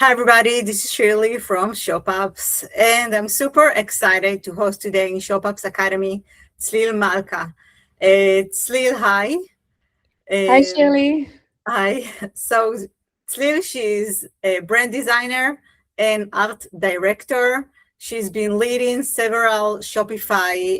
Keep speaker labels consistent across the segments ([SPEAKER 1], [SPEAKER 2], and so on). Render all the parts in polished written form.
[SPEAKER 1] Hi, everybody. This is Shirley from ShopUpz, and I'm super excited to host today in ShopUpz Academy, Tzlil Malka. Tzlil, hi.
[SPEAKER 2] Hi,
[SPEAKER 1] Um,
[SPEAKER 2] Shirley.
[SPEAKER 1] Hi. So, Tzlil, she's a brand designer and art director. She's been leading several Shopify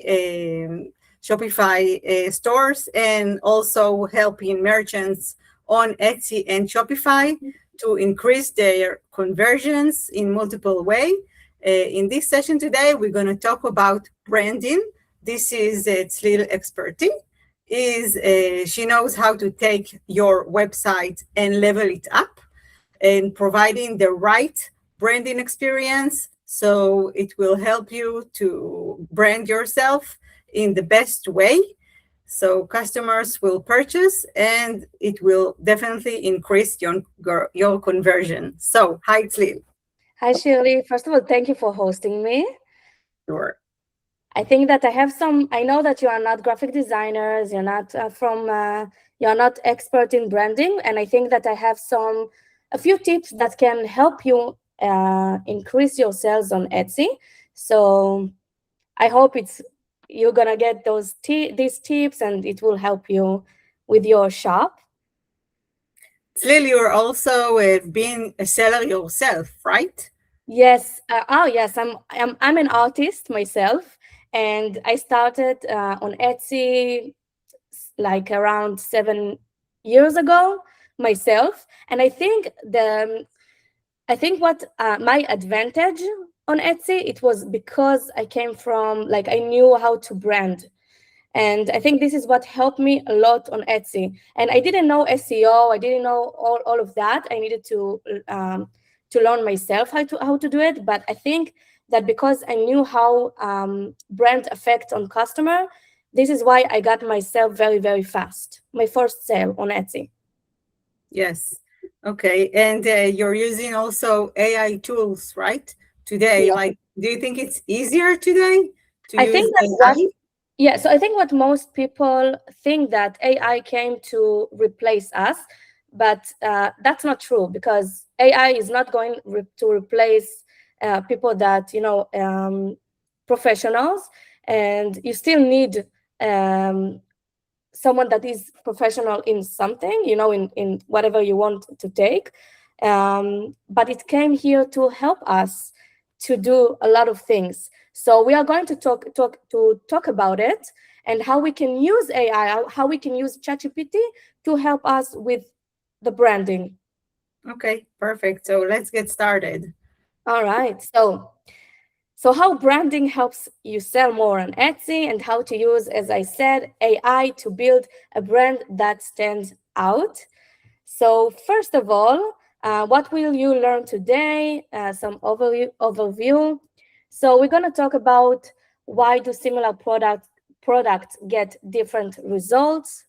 [SPEAKER 1] stores and also helping merchants on Etsy and Shopify to increase their conversions in multiple ways. In this session today, we're going to talk about branding. This is Tzlil expertise. She knows how to take your website and level it up and providing the right branding experience, so it will help you to brand yourself in the best way, so customers will purchase and it will definitely increase your conversion. So hi, Tzlil.
[SPEAKER 2] Hi, Shirley. First of all, thank you for hosting me.
[SPEAKER 1] Sure.
[SPEAKER 2] I think that I know that you are not graphic designers, you're not expert in branding. And I think that I have a few tips that can help you increase your sales on Etsy. So I hope you're going to get these tips and it will help you with your shop.
[SPEAKER 1] Tzlil, you're also being a seller yourself, right?
[SPEAKER 2] Yes. Yes. I'm an artist myself, and I started on Etsy like around 7 years ago myself. And I think what my advantage on Etsy, it was because I came from, like, I knew how to brand. And I think this is what helped me a lot on Etsy. And I didn't know SEO. I didn't know all of that. I needed to learn myself how to do it. But I think that because I knew how brand affects on customer, this is why I got myself very, very fast. My first sale on Etsy.
[SPEAKER 1] Yes. Okay. And you're using also AI tools, right? Today,
[SPEAKER 2] Yeah.
[SPEAKER 1] like, do you think it's easier today to
[SPEAKER 2] I
[SPEAKER 1] use
[SPEAKER 2] think that what
[SPEAKER 1] AI?
[SPEAKER 2] Yeah, so I think what most people think that AI came to replace us, but that's not true, because AI is not going to replace people that, professionals, and you still need um, someone that is professional in something, in whatever you want to take. But it came here to help us to do a lot of things. So we are going to talk about it, and how we can use AI, how we can use ChatGPT to help us with the branding.
[SPEAKER 1] Okay, perfect. So let's get started.
[SPEAKER 2] All right. So how branding helps you sell more on Etsy, and how to use, as I said, AI to build a brand that stands out. So first of all, what will you learn today? Some overview. So we're going to talk about why do similar products get different results.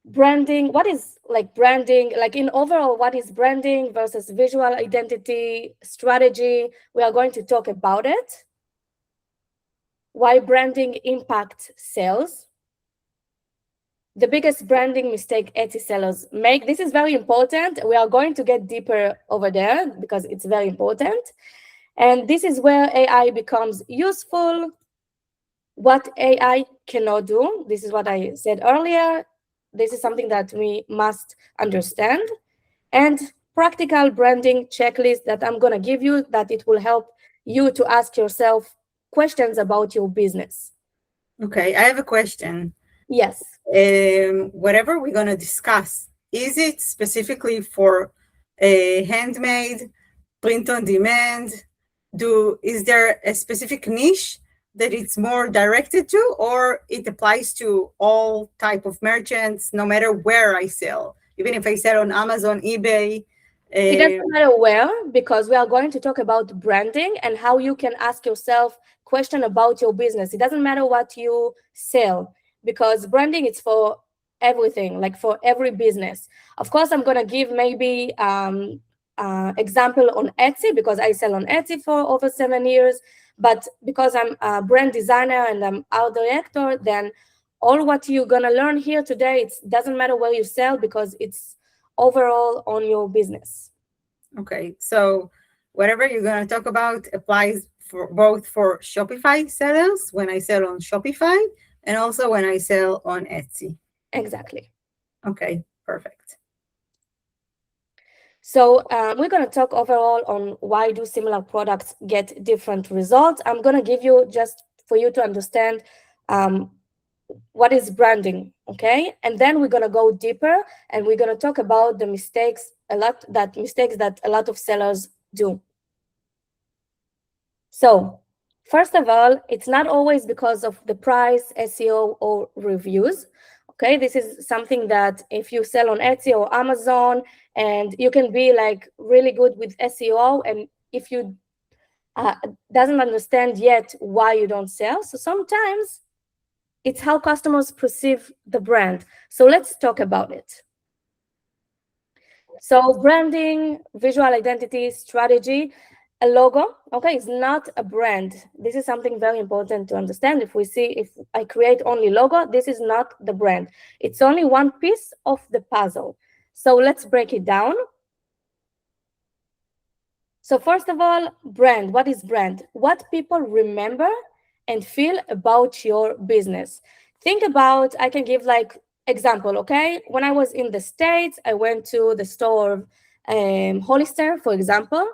[SPEAKER 2] Branding, what is like branding, like in overall, what is branding versus visual identity strategy? We are going to talk about it. Why branding impacts sales. The biggest branding mistake Etsy sellers make. This is very important. We are going to get deeper over there because it's very important. And this is where AI becomes useful. What AI cannot do. This is what I said earlier. This is something that we must understand. And practical branding checklist that I'm going to give you, that it will help you to ask yourself questions about your business.
[SPEAKER 1] Okay, I have a question.
[SPEAKER 2] Yes.
[SPEAKER 1] Whatever we're going to discuss, is it specifically for a handmade, print on demand? Is there a specific niche that it's more directed to, or it applies to all type of merchants, no matter where I sell, even if I sell on Amazon, eBay?
[SPEAKER 2] It doesn't matter where, because we are going to talk about branding and how you can ask yourself question about your business. It doesn't matter what you sell, because branding is for everything, like for every business. Of course, I'm going to give maybe example on Etsy, because I sell on Etsy for over 7 years. But because I'm a brand designer and I'm art director, then all what you're going to learn here today, it doesn't matter where you sell, because it's overall on your business.
[SPEAKER 1] Okay, so whatever you're going to talk about applies for both for Shopify sellers when I sell on Shopify and also when I sell on Etsy.
[SPEAKER 2] Exactly.
[SPEAKER 1] Okay, perfect.
[SPEAKER 2] So we're going to talk overall on why do similar products get different results. I'm going to give you just for you to understand what is branding, okay? And then we're going to go deeper and we're going to talk about the mistakes that a lot of sellers do. So first of all, it's not always because of the price, SEO, or reviews. Okay, this is something that if you sell on Etsy or Amazon and you can be like really good with SEO, and if you doesn't understand yet why you don't sell, so sometimes it's how customers perceive the brand. So let's talk about it. So branding, visual identity, strategy, a logo, okay, is not a brand. This is something very important to understand. If I create only logo, this is not the brand. It's only one piece of the puzzle. So let's break it down. So first of all, brand. What is brand? What people remember and feel about your business. Think about, I can give like example, okay? When I was in the States, I went to the store Hollister, for example,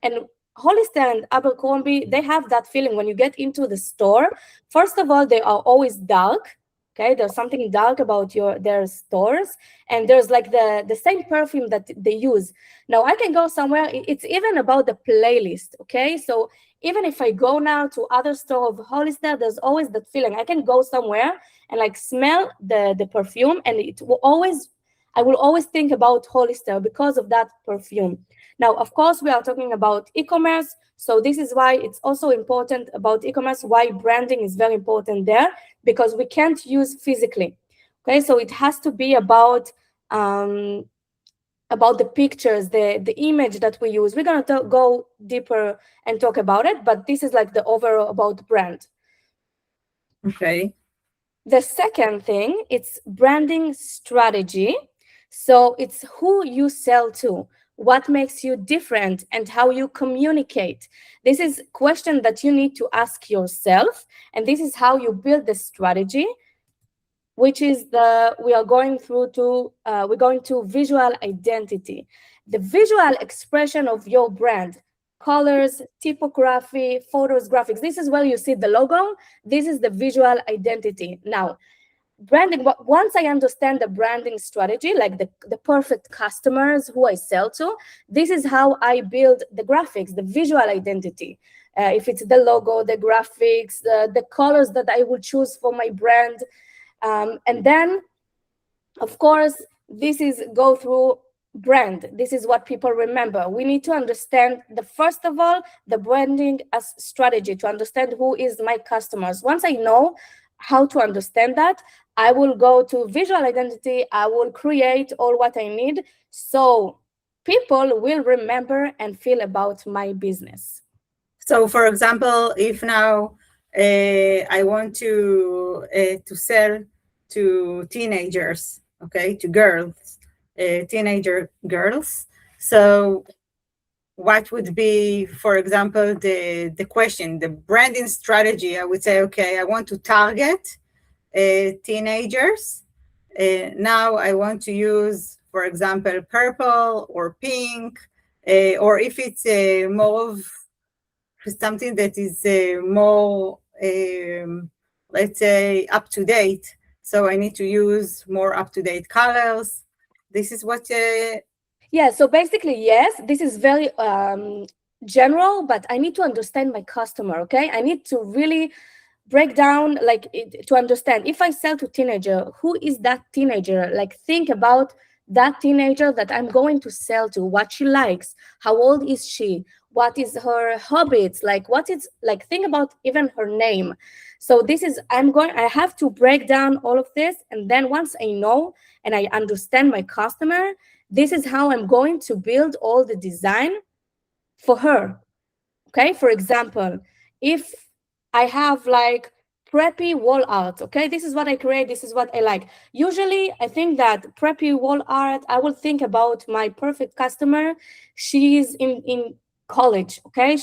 [SPEAKER 2] and Hollister and Abercrombie, they have that feeling when you get into the store. First of all, they are always dark. Okay, there's something dark about their stores, and there's like the same perfume that they use. Now I can go somewhere, it's even about the playlist, okay? So even if I go now to other store of Hollister, there's always that feeling. I can go somewhere and like smell the perfume, and I will always think about Hollister because of that perfume. Now, of course, we are talking about e-commerce, so this is why it's also important about e-commerce, why branding is very important there, because we can't use physically. Okay, so it has to be about the pictures, the image that we use. We're going to go deeper and talk about it, but this is like the overall about brand.
[SPEAKER 1] Okay.
[SPEAKER 2] The second thing, it's branding strategy. So it's who you sell to, what makes you different, and how you communicate. This is a question that you need to ask yourself, and this is how you build the strategy, which is we're going to visual identity, the visual expression of your brand, colors, typography, photos, graphics. This is where you see the logo. This is the visual identity. Now, branding, once I understand the branding strategy, like the perfect customers who I sell to, this is how I build the graphics, the visual identity. If it's the logo, the graphics, the colors that I will choose for my brand. And then, of course, this is go through brand. This is what people remember. We need to understand first of all, the branding as strategy to understand who is my customers. Once I know how to understand that, I will go to visual identity. I will create all what I need so people will remember and feel about my business.
[SPEAKER 1] So, for example, if now I want to sell to teenagers, okay, to girls, teenager girls. So, what would be, for example, the question, the branding strategy? I would say, okay, I want to target teenagers. Now I want to use, for example, purple or pink, or if it's more of something that is more, let's say, up to date. So I need to use more up to date colors. This is what.
[SPEAKER 2] Yeah. So basically, yes, this is very general, but I need to understand my customer. Okay, I need to really break down to understand if I sell to teenager, who is that teenager? Like think about that teenager that I'm going to sell to, what she likes, how old is she, what is her hobbies, like what is like, think about even her name. So this is I have to break down all of this, and then once I know and I understand my customer, this is how I'm going to build all the design for her. Okay, for example, if I have like preppy wall art. Okay, this is what I create, this is what I like. Usually I think that preppy wall art, I will think about my perfect customer. She's in college. Okay,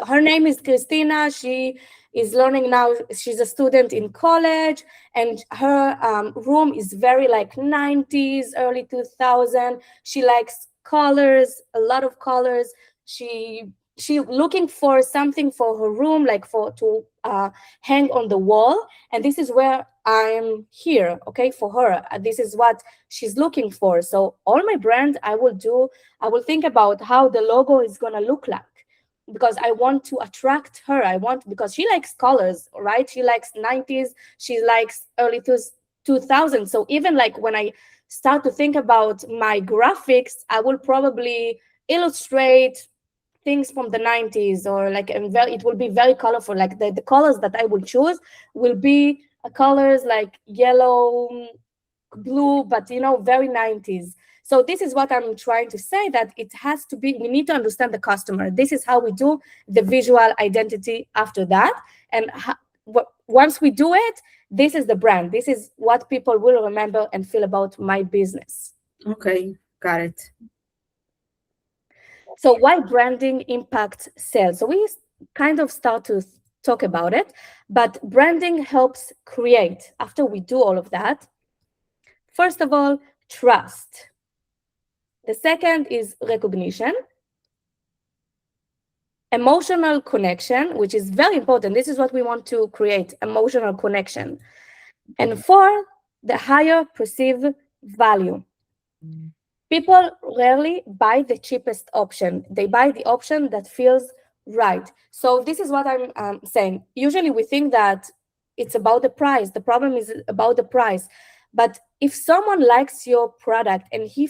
[SPEAKER 2] her name is Christina. She is learning now. She's a student in college, and her room is very like 90s, early 2000. She likes colors, a lot of colors. She looking for something for her room, like to hang on the wall. And this is where I'm here, okay, for her. This is what she's looking for. So all my brand I will think about how the logo is gonna look like, because I want to attract her. Because she likes colors, right? She likes 90s, she likes early 2000s. So even like when I start to think about my graphics, I will probably illustrate things from the 90s, or like it will be very colorful. Like the colors that I will choose will be colors like yellow, blue, but very 90s. So this is what I'm trying to say, that it has to be, we need to understand the customer. This is how we do the visual identity after that. And once we do it, this is the brand. This is what people will remember and feel about my business.
[SPEAKER 1] Okay, got it.
[SPEAKER 2] So why branding impacts sales? So we kind of start to talk about it, but branding helps create, after we do all of that, first of all, trust. The second is recognition. Emotional connection, which is very important. This is what we want to create, emotional connection. And four, the higher perceived value. People rarely buy the cheapest option. They buy the option that feels right. So this is what I'm saying. Usually we think that it's about the price. The problem is about the price. But if someone likes your product and he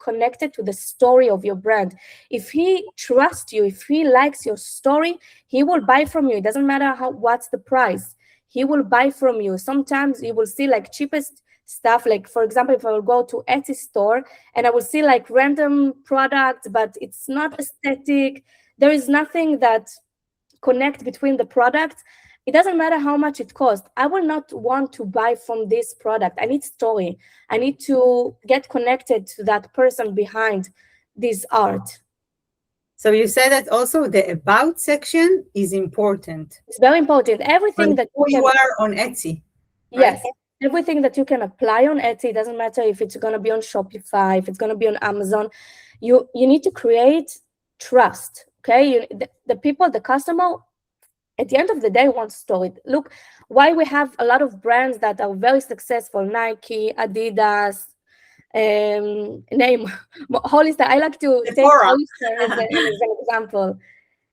[SPEAKER 2] connected to the story of your brand, if he trusts you, if he likes your story, he will buy from you. It doesn't matter what's the price. He will buy from you. Sometimes you will see like cheapest stuff. Like, for example, if I will go to Etsy store and I will see like random products, but it's not aesthetic, there is nothing that connect between the products. It doesn't matter how much it costs. I will not want to buy from this product. I need story. I need to get connected to that person behind this art.
[SPEAKER 1] So you said that also the about section is important.
[SPEAKER 2] It's very important. Everything that
[SPEAKER 1] you are on Etsy.
[SPEAKER 2] Right? Yes. Everything that you can apply on Etsy, it doesn't matter if it's going to be on Shopify, if it's going to be on Amazon. You need to create trust. Okay, the people, the customer, at the end of the day, wants story. Look, why we have a lot of brands that are very successful: Nike, Adidas, name Hollister. I like to take Hollister as an example,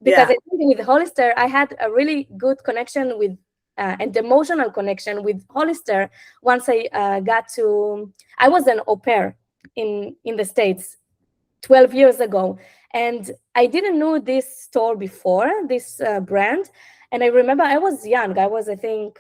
[SPEAKER 2] because I think with Hollister, I had a really good connection with and emotional connection with Hollister. Once I was an au pair in the States 12 years ago. And I didn't know this store before, this brand. And I remember I was young. I was, I think,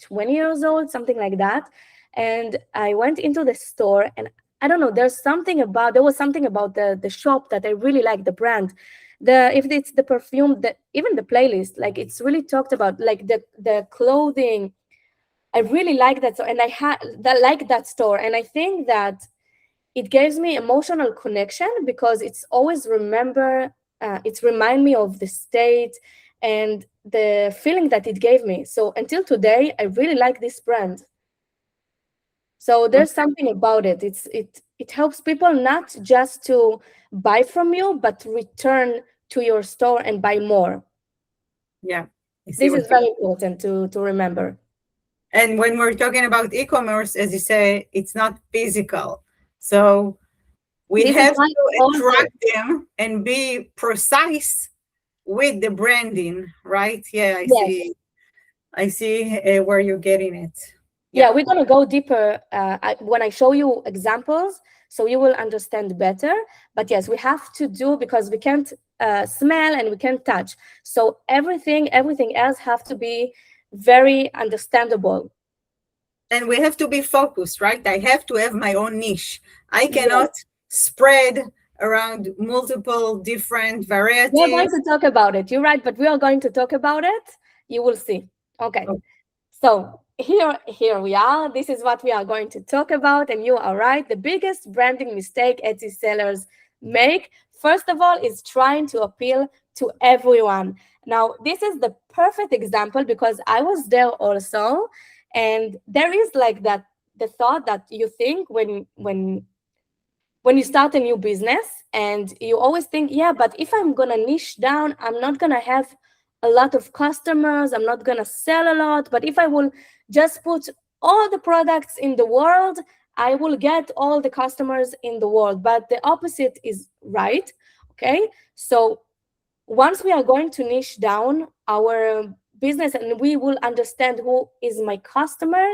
[SPEAKER 2] 20 years old, something like that. And I went into the store, and I don't know, there was something about the shop that I really liked, the brand. If it's the perfume, even the playlist, like it's really talked about, like the clothing. I really like that store, and I like that store. And I think that it gives me emotional connection, because it's always it's remind me of the state and the feeling that it gave me. So until today, I really like this brand. So there's something about it. It helps people not just to buy from you, but return to your store and buy more.
[SPEAKER 1] Yeah.
[SPEAKER 2] This is very important to remember.
[SPEAKER 1] And when we're talking about e-commerce, as you say, it's not physical. So we have to attract them and be precise with the branding, right? Yeah, I see where you're getting it.
[SPEAKER 2] Yeah, we're going to go deeper when I show you examples, so you will understand better. But yes, we have to do, because we can't smell and we can't touch. So everything else have to be very understandable.
[SPEAKER 1] And we have to be focused, right? I have to have my own niche. I cannot spread around multiple different varieties.
[SPEAKER 2] We're going to talk about it. You're right, but we are going to talk about it. You will see. Okay.
[SPEAKER 1] Oh,
[SPEAKER 2] So here we are. This is what we are going to talk about. And you are right. The biggest branding mistake Etsy sellers make, first of all, is trying to appeal to everyone. Now, this is the perfect example because I was there also. And there is like that, the thought that you think when you start a new business, and you always think, yeah, but if I'm gonna niche down, I'm not gonna have a lot of customers, I'm not gonna sell a lot. But if I will just put all the products in the world, I will get all the customers in the world. But the opposite is right. Okay, so once we are going to niche down our business and we will understand who is my customer,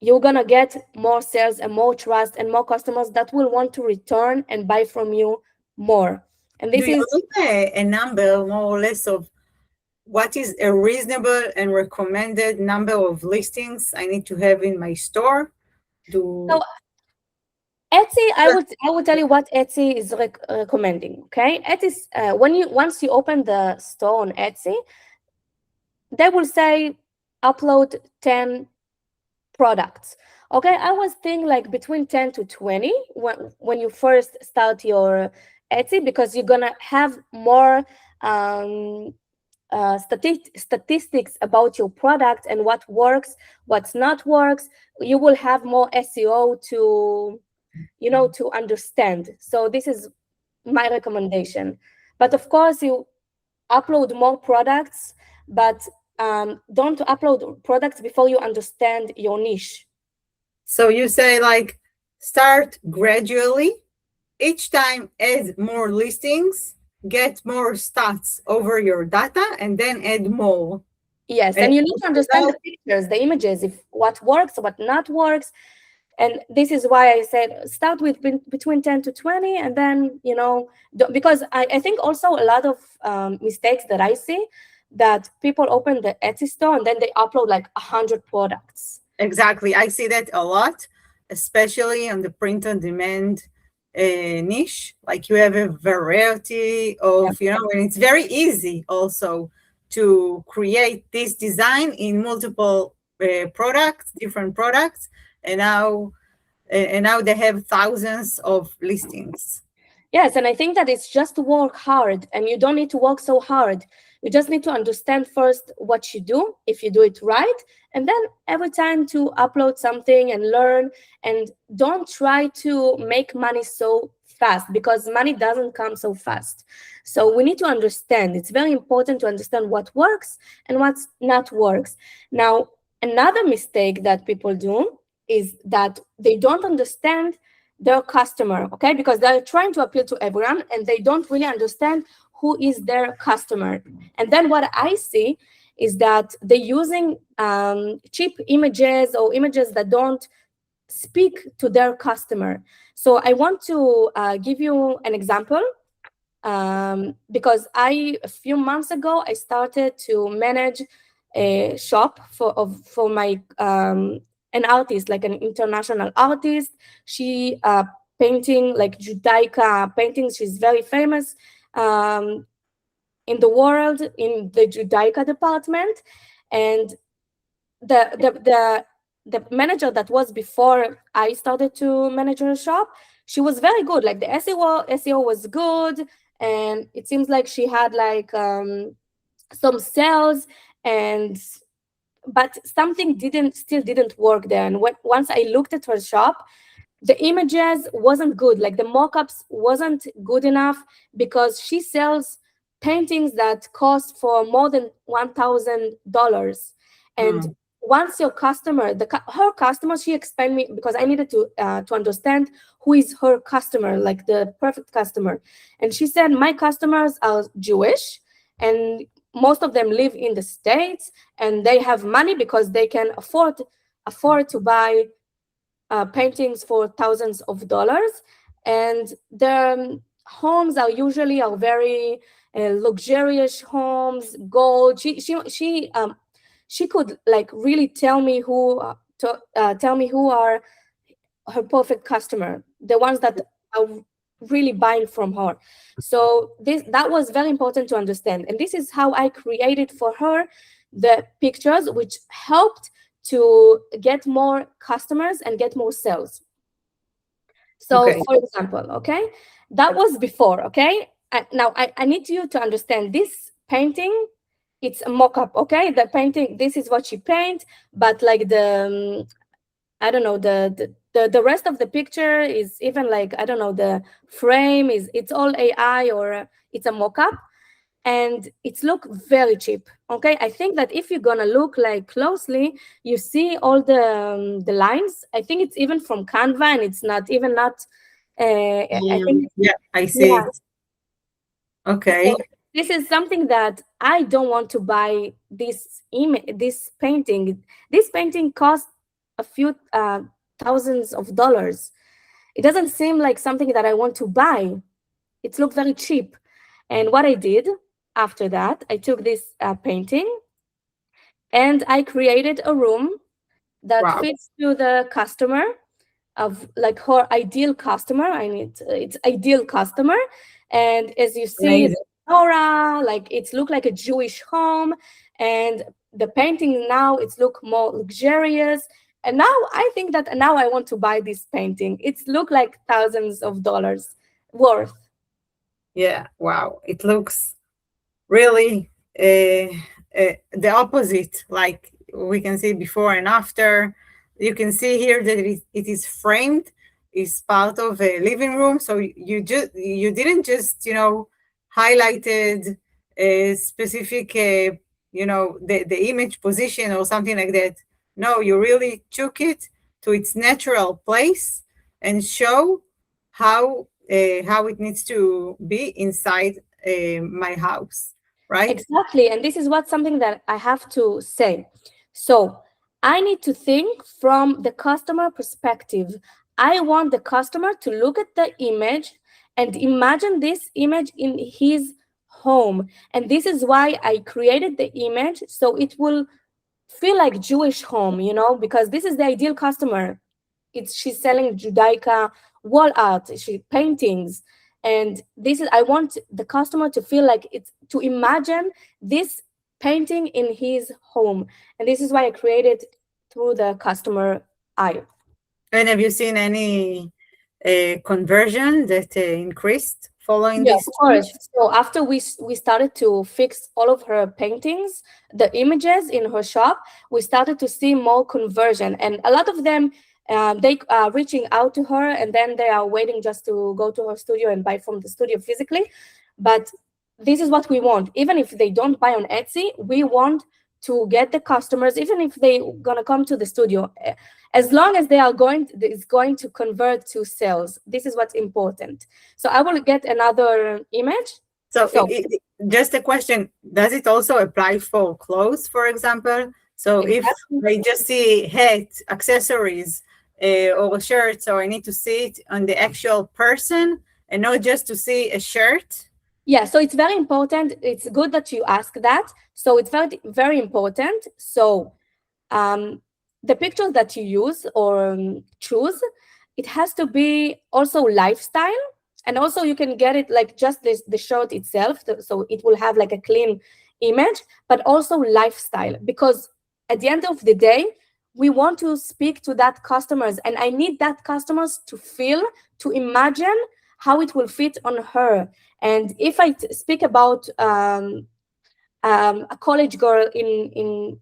[SPEAKER 2] you're gonna get more sales and more trust and more customers that will want to return and buy from you more. And
[SPEAKER 1] do
[SPEAKER 2] this
[SPEAKER 1] you
[SPEAKER 2] is,
[SPEAKER 1] look at a number more or less of what is a reasonable and recommended number of listings I need to have in my store?
[SPEAKER 2] so
[SPEAKER 1] Do
[SPEAKER 2] Etsy, I would tell you what Etsy is recommending. Okay, Etsy, once you open the store on Etsy, they will say upload 10 products. Okay, I was thinking like between 10 to 20 when you first start your Etsy, because you're gonna have more um, statistics about your product and what works, what's not works. You will have more SEO to understand. So this is my recommendation. But of course, you upload more products, but don't upload products before you understand your niche.
[SPEAKER 1] so you say like start gradually, each time add more listings, get more stats over your data, and then add more.
[SPEAKER 2] Yes,
[SPEAKER 1] And
[SPEAKER 2] and you need to understand
[SPEAKER 1] without
[SPEAKER 2] the pictures, the images, if what works, what not works. And this is why I said start with between 10 to 20, and then, because I think also a lot of mistakes that I see, that people open the Etsy store and then they upload like 100 products.
[SPEAKER 1] exactly, I see that a lot, especially on the print on demand niche. Like you have a variety
[SPEAKER 2] Yeah.
[SPEAKER 1] of, and it's very easy also to create this design in multiple products, different products, and now they have thousands of listings.
[SPEAKER 2] Yes, and I think that it's just to work hard, and you don't need to work so hard. You just need to understand first what you do, if you do it right, and then every time to upload something and learn. And don't try to make money so fast, because money doesn't come so fast. So we need to understand. It's very important to understand what works and what's not works. Now, another mistake that people do is that they don't understand their customer, okay? Because they're trying to appeal to everyone and they don't really understand who is their customer. And then what I see is that they're using cheap images or images that don't speak to their customer. So I want to give you an example, because a few months ago, I started to manage a shop for my an artist, like an international artist. She painting like Judaica paintings. She's very famous in the world in the Judaica department. And the manager that was before I started to manage her shop, she was very good. Like the SEO was good, and it seems like she had like some sales, and but something didn't work there. And once I looked at her shop, the images wasn't good, like the mock-ups wasn't good enough, because she sells paintings that cost for more than $1,000. And
[SPEAKER 1] Hmm.
[SPEAKER 2] once your customer, her customer, she explained me, because I needed to understand who is her customer, like the perfect customer. And she said, my customers are Jewish, and most of them live in the States, and they have money because they can afford to buy paintings for thousands of dollars. And the homes are very luxurious homes, gold. She could like really tell me who are her perfect customer, the ones that are really buying from her. So that was very important to understand, and this is how I created for her the pictures, which helped to get more customers and get more sales. So
[SPEAKER 1] Okay.
[SPEAKER 2] for example, okay, that was before, okay? Now I need you to understand this painting, it's a mock-up, okay? The painting, this is what she paint, but like the, I don't know, the rest of the picture is even like, I don't know, the frame is, it's all AI or it's a mock-up. And it's look very cheap, okay? I think that if you're gonna look like closely, you see all the lines. I think it's even from Canva, and it's not even not. I think
[SPEAKER 1] Yeah, I see
[SPEAKER 2] yeah.
[SPEAKER 1] it. Okay.
[SPEAKER 2] So this is something that I don't want to buy. This image, this painting. This painting cost a few thousands of dollars. It doesn't seem like something that I want to buy. It looked very cheap. And what I did after that, I took this painting and I created a room that
[SPEAKER 1] Wow.
[SPEAKER 2] fits to the customer, of like her ideal customer. I need it's ideal customer. And as you see, the
[SPEAKER 1] Amazing.
[SPEAKER 2] aura, like it's look like a Jewish home, and the painting now it's look more luxurious. And now I think that now I want to buy this painting. It's look like thousands of dollars worth.
[SPEAKER 1] Yeah. Wow. It looks really the opposite. Like we can see before and after. You can see here that it is framed, is part of a living room. So you didn't just highlighted a specific the image position or something like that. No, you really took it to its natural place and show how it needs to be inside my house, right?
[SPEAKER 2] Exactly. And this is what something that I have to say. So I need to think from the customer perspective. I want the customer to look at the image and imagine this image in his home. And this is why I created the image, so it will feel like Jewish home, because this is the ideal customer. She's selling Judaica wall art, she paintings, and this is, I want the customer to feel like it's, to imagine this painting in his home, and this is why I created through the customer eye.
[SPEAKER 1] And have you seen any conversion that increased following
[SPEAKER 2] Yeah,
[SPEAKER 1] this
[SPEAKER 2] of
[SPEAKER 1] change?
[SPEAKER 2] course. So after we started to fix all of her paintings, the images in her shop, we started to see more conversion, and a lot of them they are reaching out to her, and then they are waiting just to go to her studio and buy from the studio physically. But this is what we want. Even if they don't buy on Etsy, we want to get the customers, even if they gonna come to the studio, as long as they are is going to convert to sales. This is what's important. So I will get another image.
[SPEAKER 1] So
[SPEAKER 2] So
[SPEAKER 1] just a question, does it also apply for clothes, for example? So if
[SPEAKER 2] exactly.
[SPEAKER 1] I just see hats, accessories, or shirts, so I need to see it on the actual person and not just to see a shirt.
[SPEAKER 2] Yeah, so it's very important. It's good that you ask that. So it's very, very important. So the pictures that you use or choose, it has to be also lifestyle. And also you can get it like just the shirt itself. So it will have like a clean image, but also lifestyle. Because at the end of the day, we want to speak to that customers. And I need that customers to feel, to imagine how it will fit on her. And if I speak about a college girl in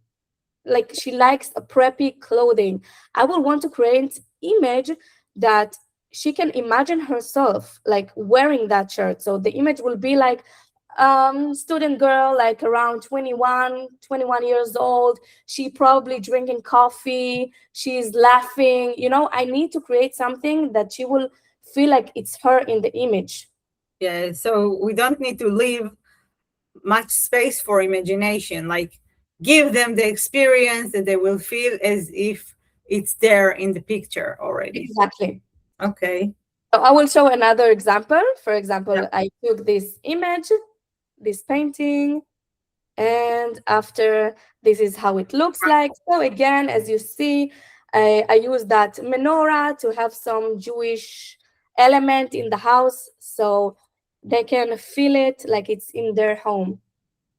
[SPEAKER 2] like she likes a preppy clothing, I will want to create image that she can imagine herself like wearing that shirt. So the image will be like student girl, like around 21 years old. She probably drinking coffee, she's laughing. I need to create something that she will feel like it's her in the image.
[SPEAKER 1] Yeah, so we don't need to leave much space for imagination. Like give them the experience that they will feel as if it's there in the picture already.
[SPEAKER 2] Exactly.
[SPEAKER 1] Okay.
[SPEAKER 2] So I will show another example. For
[SPEAKER 1] Yeah.
[SPEAKER 2] example, I took this image, this painting, and after, this is how it looks like. So again, as you see, I use that menorah to have some Jewish element in the house, so they can feel it like it's in their home.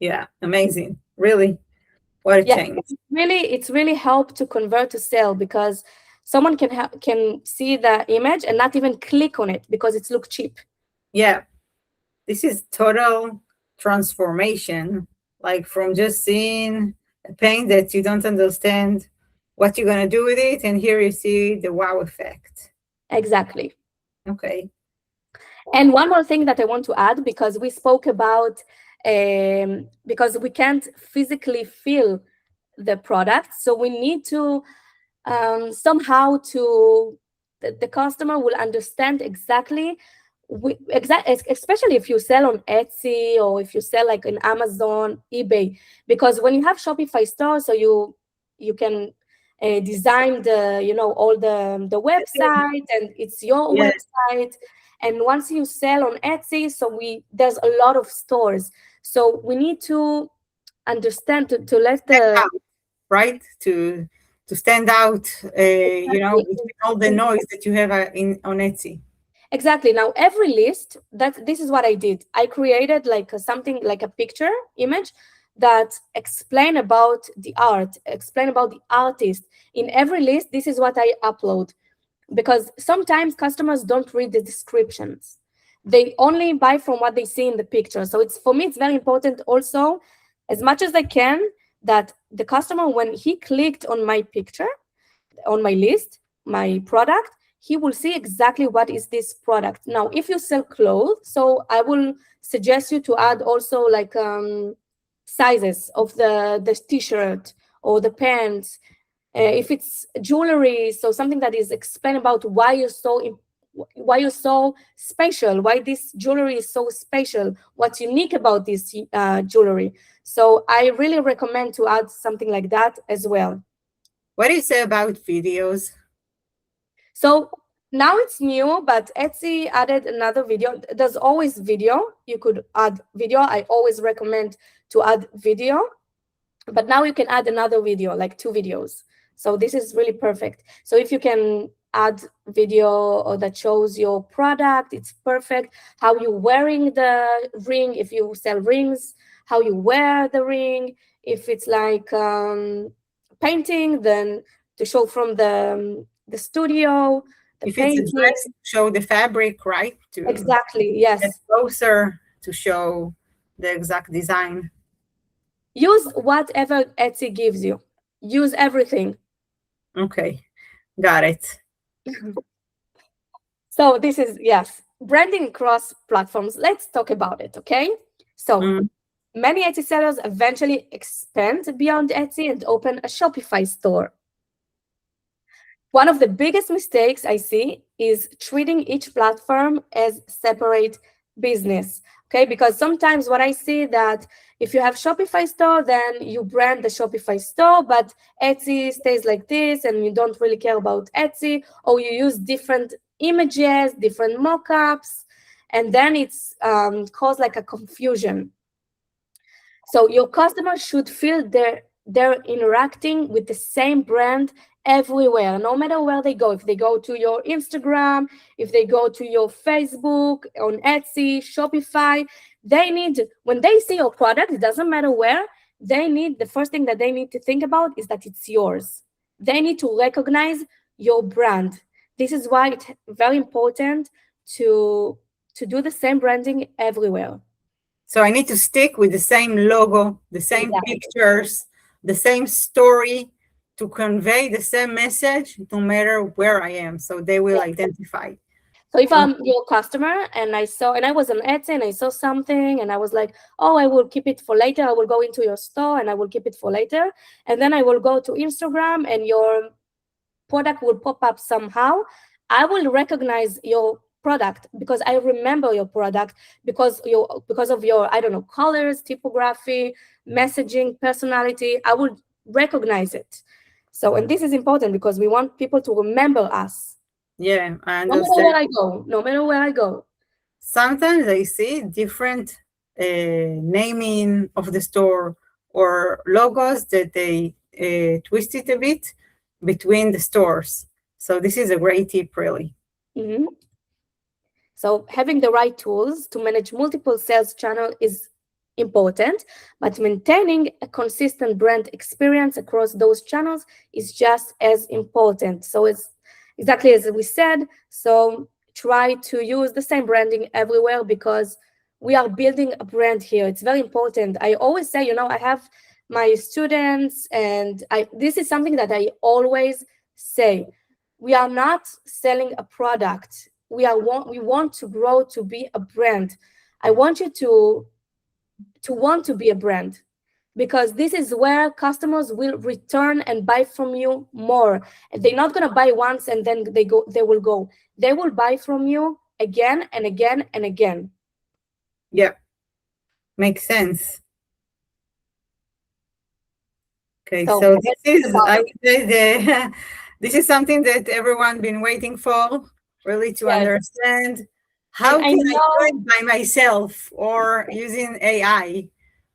[SPEAKER 1] Yeah. Amazing. Really. What a
[SPEAKER 2] Yeah,
[SPEAKER 1] change.
[SPEAKER 2] it's really helped to convert to sale, because someone can see the image and not even click on it because it's look cheap.
[SPEAKER 1] Yeah, this is total transformation, like from just seeing a paint that you don't understand what you're going to do with it, and here you see the wow effect.
[SPEAKER 2] Exactly.
[SPEAKER 1] Okay.
[SPEAKER 2] And one more thing that I want to add, because we spoke about, because we can't physically feel the product, so we need to somehow to the customer will understand exactly, especially if you sell on Etsy or if you sell like in Amazon, eBay, because when you have Shopify store, so you can design all the website, and it's your
[SPEAKER 1] Yes.
[SPEAKER 2] website. And once you sell on Etsy, so there's a lot of stores, so we need to understand to let the
[SPEAKER 1] Right, to stand out, between all the noise that you have on Etsy.
[SPEAKER 2] Exactly. Now, every list, this is what I did. I created like something like a picture image that explain about the art, explain about the artist. In every list, this is what I upload, because sometimes customers don't read the descriptions. They only buy from what they see in the picture. So for me, it's very important also, as much as I can, that the customer, when he clicked on my picture, on my list, my product, he will see exactly what is this product. Now, if you sell clothes, so I will suggest you to add also like sizes of the t-shirt or the pants. If it's jewelry, so something that is explain about why you're so special, why this jewelry is so special, what's unique about this jewelry. So I really recommend to add something like that as well.
[SPEAKER 1] What do you say about videos?
[SPEAKER 2] So now it's new, but Etsy added another video. There's always video. You could add video. I always recommend to add video, but now you can add another video, like 2 videos. So this is really perfect. So if you can add video or that shows your product, it's perfect. How you wearing the ring, if you sell rings, how you wear the ring. If it's like painting, then to show from the studio, the
[SPEAKER 1] If it's a
[SPEAKER 2] painting.
[SPEAKER 1] dress, show the fabric, right? To
[SPEAKER 2] Exactly,
[SPEAKER 1] get
[SPEAKER 2] yes.
[SPEAKER 1] closer to show the exact design.
[SPEAKER 2] Use whatever Etsy gives you. Use everything.
[SPEAKER 1] Okay, got it.
[SPEAKER 2] So this is, yes, branding across platforms. Let's talk about it, okay? So many Etsy sellers eventually expand beyond Etsy and open a Shopify store. One of the biggest mistakes I see is treating each platform as separate business, okay? Because sometimes what I see that if you have Shopify store, then you brand the Shopify store, but Etsy stays like this and you don't really care about Etsy, or you use different images, different mockups, and then it's caused like a confusion. So your customers should feel they're interacting with the same brand everywhere, no matter where they go. If they go to your Instagram, if they go to your Facebook, on Etsy, Shopify, when they see your product, it doesn't matter where, the first thing that they need to think about is that it's yours. They need to recognize your brand. This is why it's very important to do the same branding everywhere.
[SPEAKER 1] So I need to stick with the same logo, the same
[SPEAKER 2] Exactly.
[SPEAKER 1] pictures, the same story to convey the same message, no matter where I am. So they will identify.
[SPEAKER 2] So if I'm your customer and I was on Etsy and I saw something and I was like, oh, I will keep it for later. I will go into your store and I will keep it for later. And then I will go to Instagram and your product will pop up somehow. I will recognize your product because I remember your product because of your, I don't know, colors, typography, messaging, personality. I will recognize it. So, and this is important because we want people to remember us.
[SPEAKER 1] Yeah, I
[SPEAKER 2] No matter where
[SPEAKER 1] understand.
[SPEAKER 2] I go, no matter where I go.
[SPEAKER 1] Sometimes I see different naming of the store or logos that they twist it a bit between the stores. So this is a great tip, really.
[SPEAKER 2] So having the right tools to manage multiple sales channel is important, but maintaining a consistent brand experience across those channels is just as important. So it's exactly as we said. So try to use the same branding everywhere, because we are building a brand here. It's very important. I always say, I have my students, and this is something that I always say. We are not selling a product. We want to grow to be a brand. I want you to want to be a brand, because this is where customers will return and buy from you more. And they're not going to buy once and then they will go. They will buy from you again and again and again.
[SPEAKER 1] Yeah, makes sense. Okay, so this is, I would say, this is something that everyone been waiting for, really, to understand. How can I do it by myself or using AI?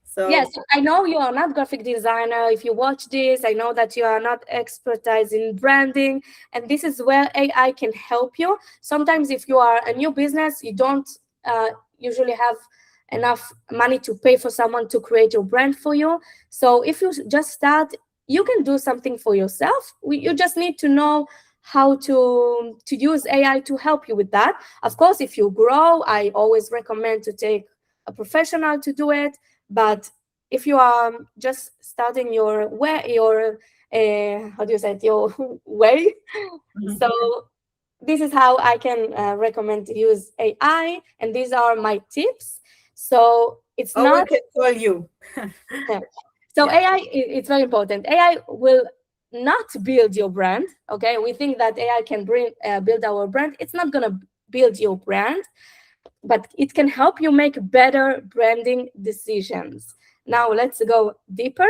[SPEAKER 1] So
[SPEAKER 2] yes, I know you are not graphic designer. If you watch this, I know that you are not expertise in branding, and this is where AI can help you. Sometimes if you are a new business, you don't usually have enough money to pay for someone to create your brand for you. So if you just start, you can do something for yourself. You just need to know how to use AI to help you with that. Of course, if you grow, I always recommend to take a professional to do it. But if you are just starting your way, how do you say it, your way? So this is how I can recommend to use AI, and these are my tips. So it's not.
[SPEAKER 1] We can call you.
[SPEAKER 2] Yeah. So AI, it's very important. AI will not build your brand. Okay, we think that AI can build our brand. It's not gonna build your brand, but it can help you make better branding decisions. Now let's go deeper.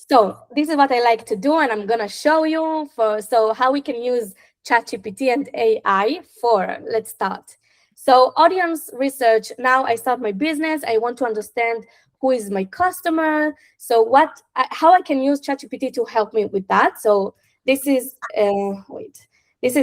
[SPEAKER 2] So this is what I like to do, and I'm gonna show you how we can use ChatGPT and AI for. Let's start. So audience research. Now I start my business. I want to understand who is my customer. So how I can use ChatGPT to help me with that. So this is This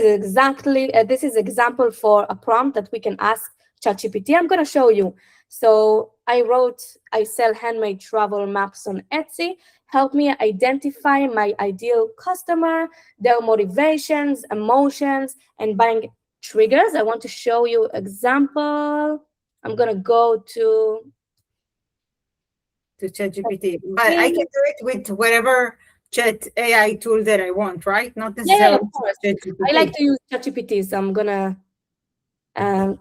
[SPEAKER 2] is example for a prompt that we can ask ChatGPT. I'm going to show you. So I sell handmade travel maps on Etsy. Help me identify my ideal customer, their motivations, emotions, and buying triggers. I want to show you example. I'm going to go to
[SPEAKER 1] ChatGPT. But I can do it with whatever chat AI tool that I want, right? Not necessarily
[SPEAKER 2] of course.
[SPEAKER 1] ChatGPT.
[SPEAKER 2] I like to use ChatGPT, so I'm gonna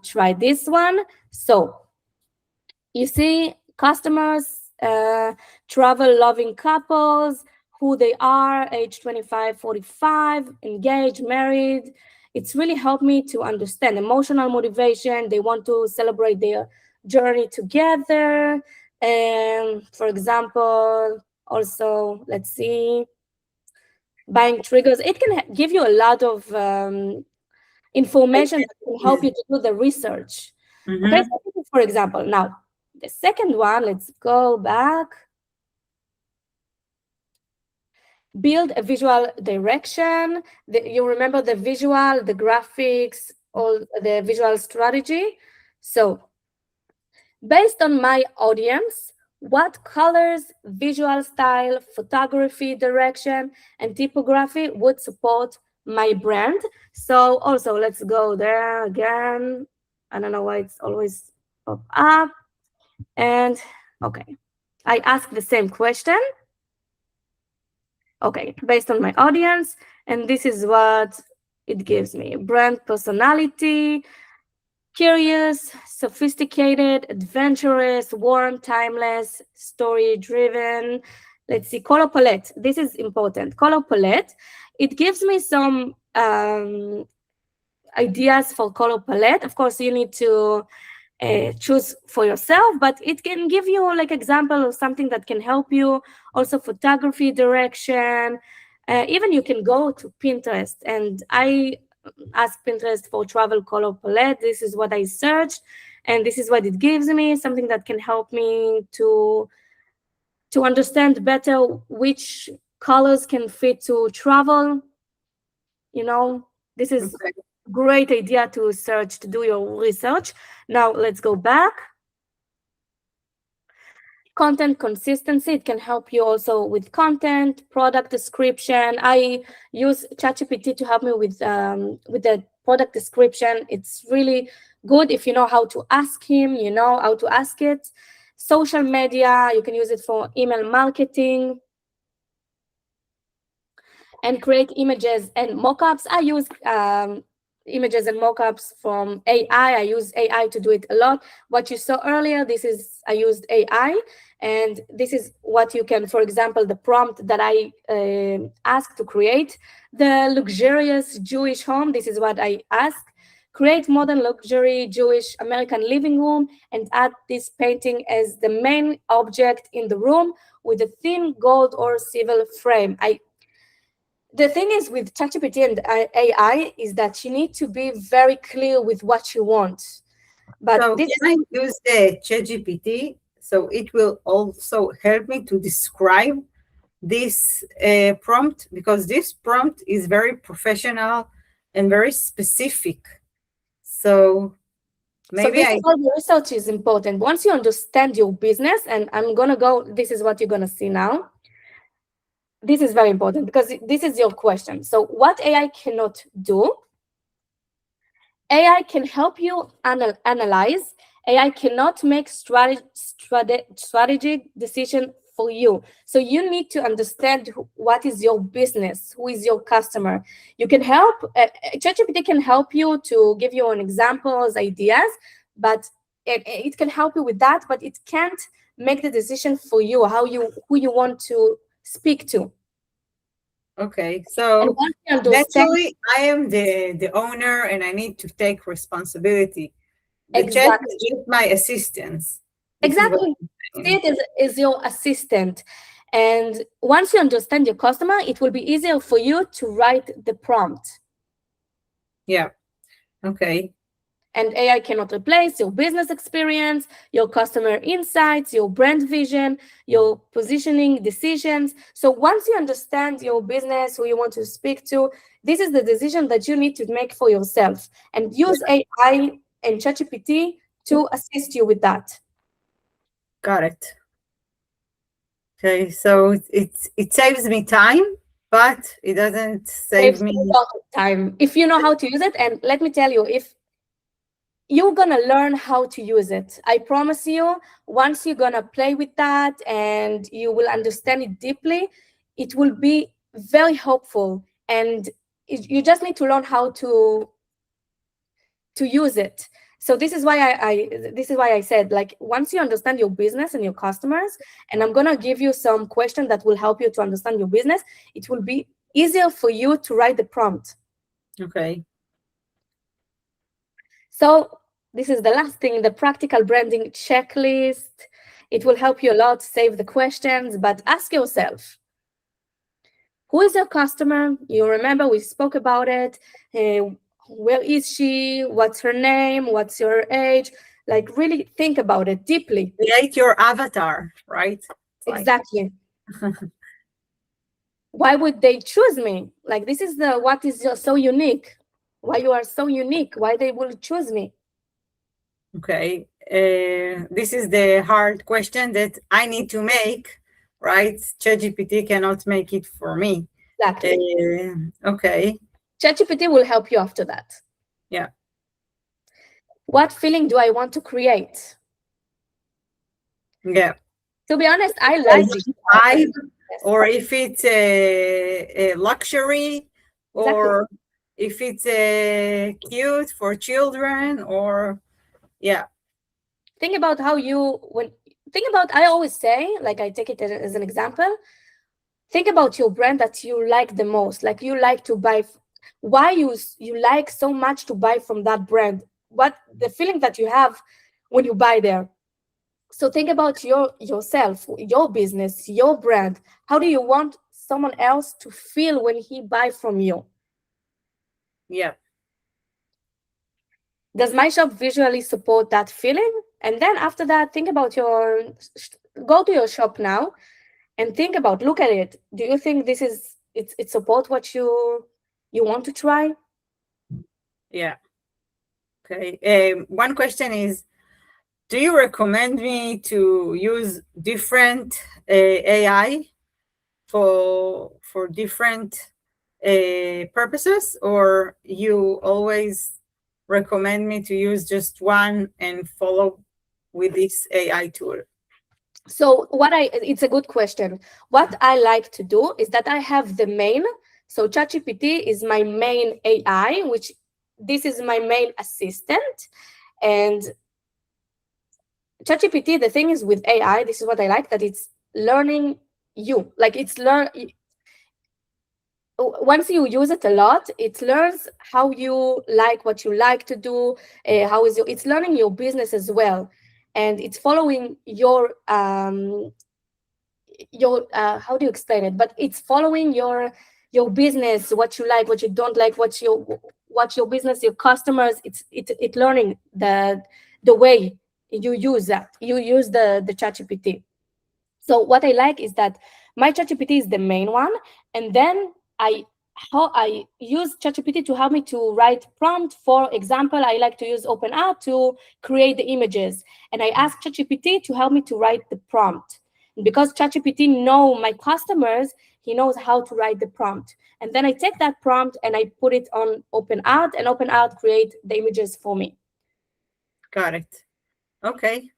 [SPEAKER 2] try this one. So you see, customers, travel loving couples, who they are, age 25, 45, engaged, married. It's really helped me to understand emotional motivation. They want to celebrate their journey together. And for example, also, let's see, buying triggers. It can give you a lot of information that can help you to do the research. Okay, so for example, now the second one, let's go back. Build a visual direction. You remember the visual, the graphics, all the visual strategy. So based on my audience, what colors, visual style, photography, direction, and typography would support my brand? So also, let's go there again. I don't know why it's always pop up. And okay, I ask the same question. Okay, based on my audience, and this is what it gives me. Brand personality, curious, sophisticated, adventurous, warm, timeless, story-driven. Let's see, color palette. This is important. Color palette. It gives me some ideas for color palette. Of course, you need to choose for yourself, but it can give you like example of something that can help you. Also, photography direction. Even you can go to Pinterest, and I ask Pinterest for travel color palette. This is what I searched, and this is what it gives me, something that can help me to understand better which colors can fit to travel. This is great idea to search, to do your research. Now let's go back. Content consistency, it can help you also with content, product description. I use ChatGPT to help me with the product description. It's really good if you know how to ask him, you know how to ask it. Social media, you can use it for email marketing. And create images and mockups. I use images and mockups from AI. I use AI to do it a lot. What you saw earlier, I used AI, and this is what you can, for example, the prompt that I asked to create the luxurious Jewish home. This is what I asked. Create modern luxury Jewish American living room and add this painting as the main object in the room with a thin gold or silver frame. The thing is with ChatGPT and AI is that you need to be very clear with what you want. But
[SPEAKER 1] so can I use the ChatGPT so it will also help me to describe this prompt, because this prompt is very professional and very specific. So maybe
[SPEAKER 2] all the research is important. Once you understand your business, and this is what you're gonna see now. This is very important because this is your question. So what AI cannot do, AI can help you analyze. AI cannot make strategic decision for you. So you need to understand what is your business, who is your customer. You can help, ChatGPT can help you to give you an examples, ideas, but it can help you with that, but it can't make the decision for you, who you want to speak to.
[SPEAKER 1] Okay, so naturally, I am the owner and I need to take responsibility. The chat is just my assistance.
[SPEAKER 2] Exactly. It is your assistant. And once you understand your customer, it will be easier for you to write the prompt.
[SPEAKER 1] Yeah. Okay.
[SPEAKER 2] And AI cannot replace your business experience, your customer insights, your brand vision, your positioning decisions. So once you understand your business, who you want to speak to, this is the decision that you need to make for yourself, and use AI and ChatGPT to assist you with that.
[SPEAKER 1] Got it. Okay, so it saves me time, but it doesn't save me
[SPEAKER 2] a lot of time if you know how to use it. And let me tell you, if you're gonna learn how to use it, I promise you, once you're gonna play with that and you will understand it deeply, it will be very helpful. And you just need to learn how to use it. So this is why I said, like, once you understand your business and your customers, and I'm gonna give you some questions that will help you to understand your business, it will be easier for you to write the prompt.
[SPEAKER 1] Okay.
[SPEAKER 2] So this is the last thing, the practical branding checklist. It will help you a lot, save the questions, but ask yourself, who is your customer? You remember we spoke about it. Where is she? What's her name? What's your age? Like, really think about it deeply.
[SPEAKER 1] Create your avatar, right?
[SPEAKER 2] Exactly. Why would they choose me? Like, this is what is so unique. Why you are so unique? Why they will choose me?
[SPEAKER 1] Okay. This is the hard question that I need to make, right? ChatGPT cannot make it for me.
[SPEAKER 2] Exactly.
[SPEAKER 1] Okay.
[SPEAKER 2] ChatGPT will help you after that.
[SPEAKER 1] Yeah.
[SPEAKER 2] What feeling do I want to create?
[SPEAKER 1] Yeah.
[SPEAKER 2] To be honest, I like
[SPEAKER 1] vibe, or if it's a luxury, or if it's cute for children, or yeah.
[SPEAKER 2] Think about I always say, like, I take it as an example. Think about your brand that you like the most, like you like to buy. Why you like so much to buy from that brand? What the feeling that you have when you buy there? So think about yourself, your business, your brand. How do you want someone else to feel when he buy from you?
[SPEAKER 1] Yeah.
[SPEAKER 2] Does my shop visually support that feeling? And then after that, think about go to your shop now and think about, look at it. Do you think it support what you want to try?
[SPEAKER 1] Yeah. Okay. One question is, do you recommend me to use different AI for different purposes, or you always recommend me to use just one and follow with this AI tool?
[SPEAKER 2] So it's a good question. What I like to do is that I have the main. So ChatGPT is my main AI, which this is my main assistant. And ChatGPT, the thing is with AI, this is what I like, that it's learning you. Like once you use it a lot, it learns how you like, what you like to do, it's learning your business as well. And it's following your how do you explain it? But it's following your business, what you like, what you don't like, what your business, your customers. It's learning the way you use the ChatGPT. So what I like is that my ChatGPT is the main one, and then I use ChatGPT to help me to write prompt. For example, I like to use OpenArt to create the images, and I ask ChatGPT to help me to write the prompt. And because ChatGPT know my customers, he knows how to write the prompt. And then I take that prompt and I put it on OpenArt, and OpenArt create the images for me.
[SPEAKER 1] Got it. Okay.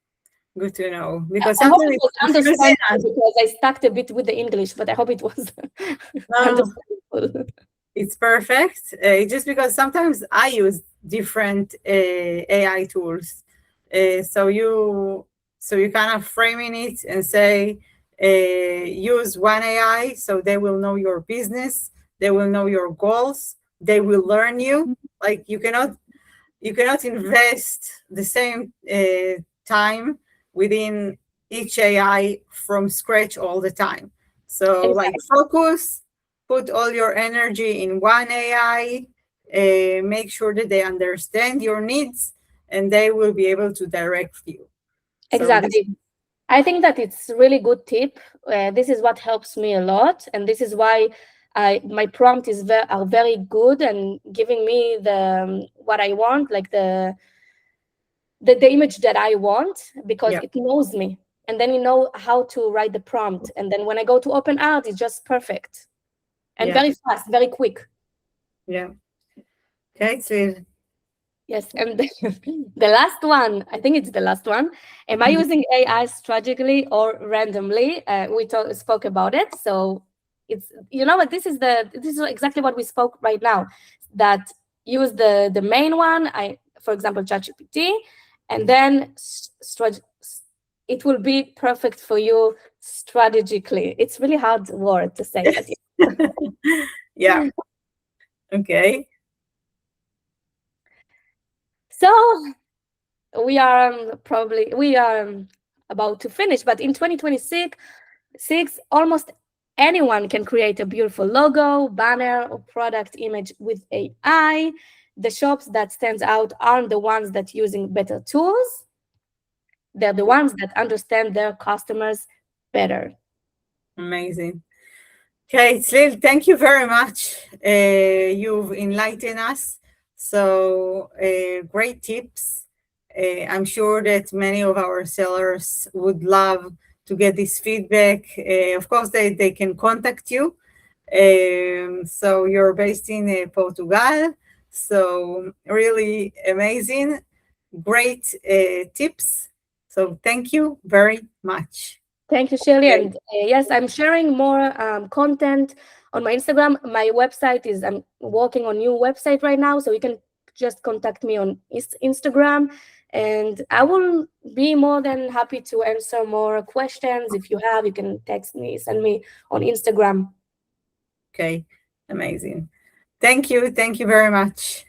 [SPEAKER 1] Good to know, because
[SPEAKER 2] I hope
[SPEAKER 1] sometimes
[SPEAKER 2] it was understandable, because I stuck a bit with the English, but I hope it was understandable.
[SPEAKER 1] It's perfect. Just because sometimes I use different AI tools, so you kind of framing it and say, use one AI, so they will know your business, they will know your goals, they will learn you. Like you cannot invest the same time within each AI from scratch all the time. So like focus, put all your energy in one AI, make sure that they understand your needs, and they will be able to direct you.
[SPEAKER 2] Exactly. I think that it's a really good tip. This is what helps me a lot, and this is why my prompt are very good and giving me the what I want, like the image that I want, because it knows me, and then you know how to write the prompt, and then when I go to OpenArt, it's just perfect and very fast, very quick.
[SPEAKER 1] Yeah. Okay, Tzlil.
[SPEAKER 2] Yes, and the last one, I think it's the last one. Am I using AI strategically or randomly? We spoke about it. So it's, you know what, this is exactly what we spoke right now. That use the main one, for example, ChatGPT, and then it will be perfect for you strategically. It's really hard word to say, but
[SPEAKER 1] yeah. Okay.
[SPEAKER 2] So we are about to finish, but in 2026, almost anyone can create a beautiful logo, banner, or product image with AI. The shops that stands out aren't the ones that using better tools. They're the ones that understand their customers better.
[SPEAKER 1] Amazing. Okay, Tzlil, thank you very much. You've enlightened us. So great tips. I'm sure that many of our sellers would love to get this feedback. Of course, they can contact you. So you're based in Portugal. So really amazing, great tips. So thank you very much.
[SPEAKER 2] Thank you, Shirley. And yes, I'm sharing more content on my Instagram. My website I'm working on new website right now, so you can just contact me on Instagram, and I will be more than happy to answer more questions. If you have, you can text me, send me on Instagram.
[SPEAKER 1] Okay, amazing. Thank you very much.